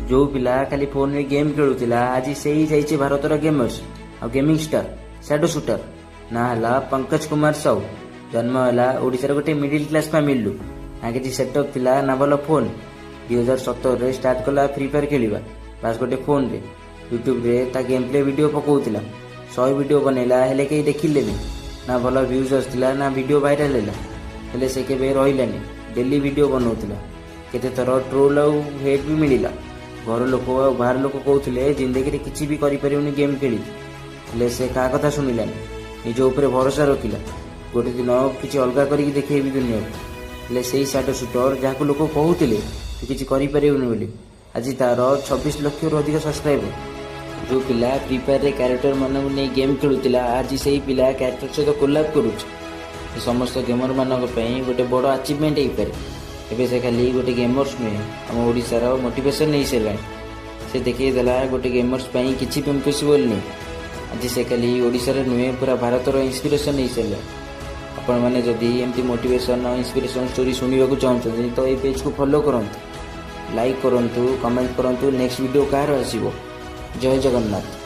जो पिला खाली फोन में गेम खेलुला आज से ही जाइए भारतर गेमर्स और गेमिंग स्टार शैडो शूटर ना है पंकज कुमार साहू जन्म है ओडिशार गोटे मिडिल क्लास फैमिली ना किसी सेटअप थिला ना भल फोन 2017 स्टार्ट कला फ्री फायर खेलवा बास गोटे फोन रे यूट्यूब रे ता गेम प्ले वीडियो पकाउला 100 वीडियो बनैला हेले कहीं देखिले ना भल व्यूज आसला ना वीडियो वायरल है से केबे रहिलानी डेली वीडियो बनाउला केते थर ट्रोल और हेट भी मिलला घर लोक और बाहर लोक कहते जिंदगी किसी भी करें गेम खेली से क्या कथा शुणिलानी निज उपर भरोसा रखिला गोटे दिन किसी अलग कर देखेबी दुनिया से शैडो शूटर जहाँ लोक कहते तू किसी करें आज तार 26 लाख अधिक सब्सक्राइबर जो पिला फ्री फायर क्यारेक्टर मान नहीं गेम खेलुला आज से पिला क्यारेक्टर सहित कोलाब करुच्च समस्त गेमर मान गोटे बड़ अचिवमेंट हो पारे एबे से खाली गोटे गेमर्स नुहे आम ओडिशार मोटिवेशन नहीं सारा से देखला गोटे गेमर्स किसी भी इम्पॉसिबल नहीं आज से खाली ओडिशार नुहे पूरा भारतर इंस्पिरेशन नहीं सारा आपण मैंने जदि एमती मोटिवेशन इंस्पिरेशन स्टोरी शुणा चाहते तो ये पेज को फॉलो करूँ लाइक करूँ कमेंट करूँ नेक्स्ट वीडियो कहाँ आसो जय जगन्नाथ।